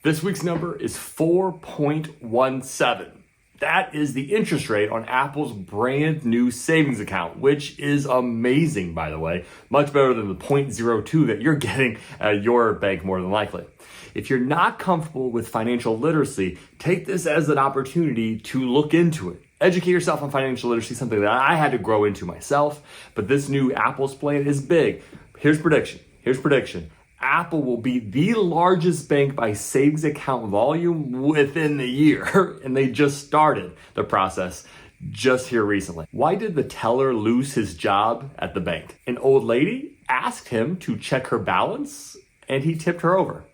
This week's number is 4.17. That is the interest rate on Apple's brand new savings account, which is amazing, by the way. Much better than the 0.02 that you're getting at your bank, more than likely. If you're not comfortable with financial literacy, take this as an opportunity to look into it. Educate yourself on financial literacy, something that I had to grow into myself, but this new Apple's plan is big. Here's prediction. Apple will be the largest bank by savings account volume within the year, and they just started the process just here recently. Why did the teller lose his job at the bank? An old lady asked him to check her balance, and he tipped her over.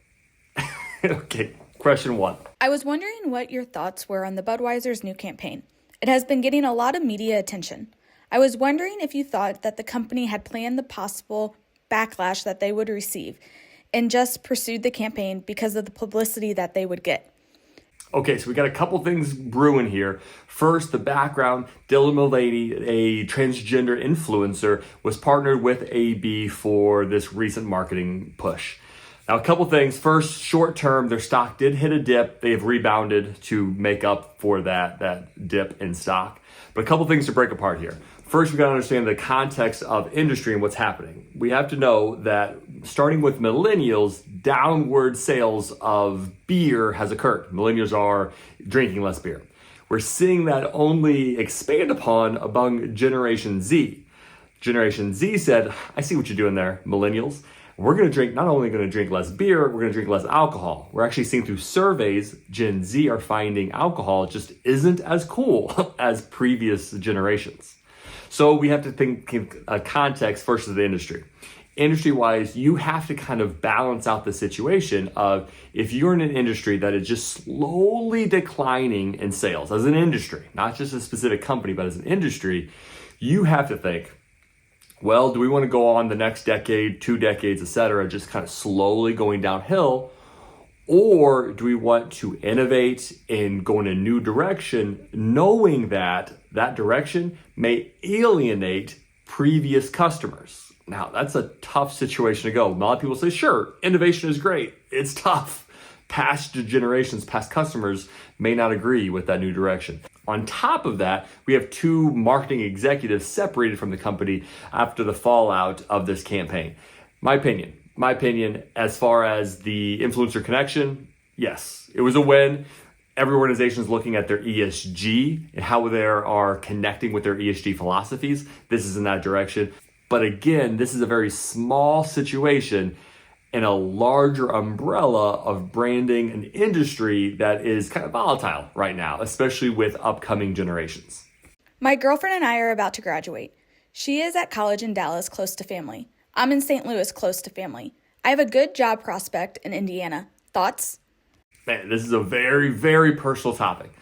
Okay, question 1. I was wondering what your thoughts were on the Budweiser's new campaign. It has been getting a lot of media attention. I was wondering if you thought that the company had planned the possible backlash that they would receive and just pursued the campaign because of the publicity that they would get. Okay, so we got a couple things brewing here. First, the background. Dylan Mulvaney, a transgender influencer, was partnered with AB for this recent marketing push. Now, a couple things. First, short term, their stock did hit a dip. They have rebounded to make up for that dip in stock. But a couple things to break apart here. First, we got to understand the context of industry and what's happening. We have to know that starting with millennials, downward sales of beer has occurred. Millennials are drinking less beer. We're seeing that only expand upon among Generation Z. Generation Z said, I see what you're doing there, millennials. We're going to drink, not only going to drink less beer, we're going to drink less alcohol. We're actually seeing through surveys, Gen Z are finding alcohol just isn't as cool as previous generations. So we have to think context versus the industry. Industry-wise, you have to kind of balance out the situation of if you're in an industry that is just slowly declining in sales as an industry, not just a specific company, but as an industry, you have to think, well, do we want to go on the next decade, 2 decades, et cetera, just kind of slowly going downhill? Or do we want to innovate and go in a new direction, knowing that that direction may alienate previous customers? Now, that's a tough situation to go. A lot of people say, sure, innovation is great. It's tough. Past generations, past customers may not agree with that new direction. On top of that, we have 2 marketing executives separated from the company after the fallout of this campaign. My opinion, as far as the influencer connection, yes, it was a win. Every organization is looking at their ESG and how they are connecting with their ESG philosophies. This is in that direction. But again, this is a very small situation in a larger umbrella of branding an industry that is kind of volatile right now, especially with upcoming generations. My girlfriend and I are about to graduate. She is at college in Dallas, close to family. I'm in St. Louis, close to family. I have a good job prospect in Indiana. Thoughts? Man, this is a very, very personal topic.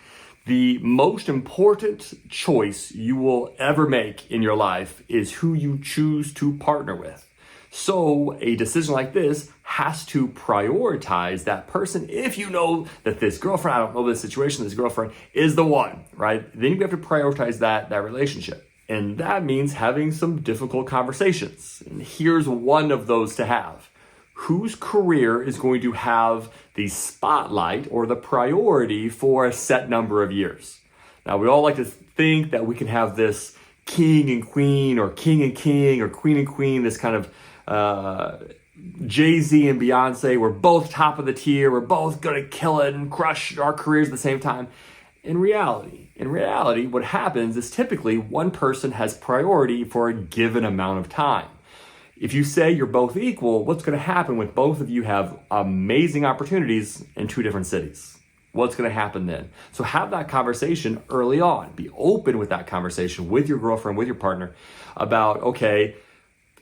The most important choice you will ever make in your life is who you choose to partner with. So a decision like this has to prioritize that person. If you know that this girlfriend, I don't know this situation, this girlfriend is the one, right? Then you have to prioritize that relationship. And that means having some difficult conversations. And here's one of those to have. Whose career is going to have the spotlight or the priority for a set number of years? Now, we all like to think that we can have this king and queen, or king and king, or queen and queen, this kind of Jay-Z and Beyonce. We're both top of the tier. We're both going to kill it and crush our careers at the same time. In reality, what happens is typically one person has priority for a given amount of time. If you say you're both equal, what's going to happen when both of you have amazing opportunities in 2 different cities? What's going to happen then? So have that conversation early on. Be open with that conversation with your girlfriend, with your partner about, okay,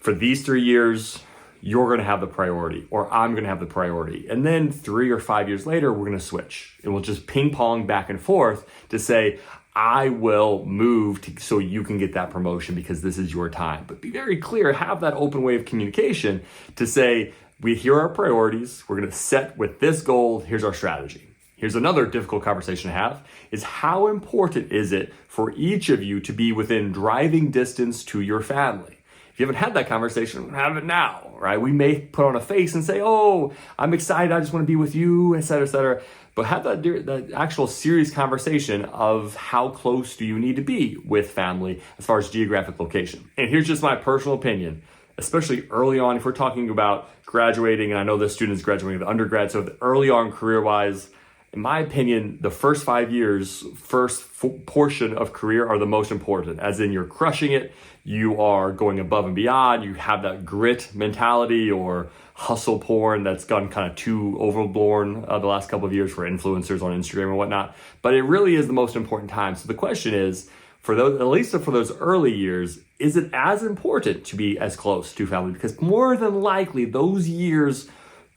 for these 3 years, you're going to have the priority, or I'm going to have the priority. And then 3 or 5 years later, we're going to switch. And we'll just ping pong back and forth to say, I will move so you can get that promotion because this is your time. But be very clear, have that open way of communication to say, here are our priorities. We're going to set with this goal. Here's our strategy. Here's another difficult conversation to have is how important is it for each of you to be within driving distance to your family? If you haven't had that conversation, have it now, right? We may put on a face and say, oh, I'm excited, I just want to be with you, et cetera, et cetera. But have that actual serious conversation of how close do you need to be with family as far as geographic location. And here's just my personal opinion, especially early on, if we're talking about graduating, and I know the students graduating with undergrad, so early on career-wise, in my opinion, the first 5 years, portion of career are the most important, as in you're crushing it, you are going above and beyond, you have that grit mentality or hustle porn that's gone kind of too overblown the last couple of years for influencers on Instagram and whatnot. But it really is the most important time. So the question is, for those, at least for those early years, is it as important to be as close to family? Because more than likely, those years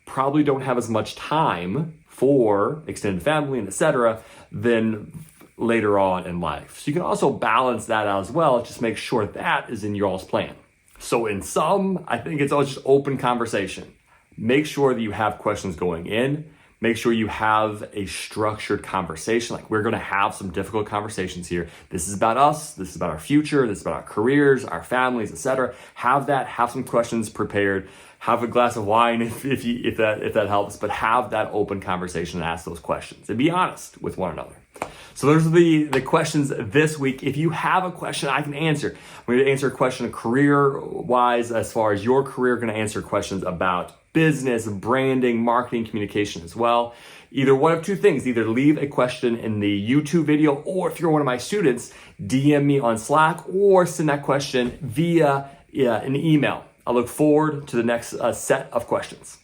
probably don't have as much time for extended family and etc. than later on in life. So you can also balance that out as well. Just make sure that is in your all's plan. So in sum, I think it's all just open conversation. Make sure that you have questions going in. Make sure you have a structured conversation. Like, we're going to have some difficult conversations here. This is about us. This is about our future. This is about our careers, our families, etc. Have some questions prepared. Have a glass of wine if that helps, but have that open conversation and ask those questions and be honest with one another. So those are the questions this week. If you have a question I can answer, I'm going to answer a question career-wise as far as your career, going to answer questions about business, branding, marketing, communication as well. Either one of two things, either leave a question in the YouTube video, or if you're one of my students, DM me on Slack or send that question via an email. I look forward to the next set of questions.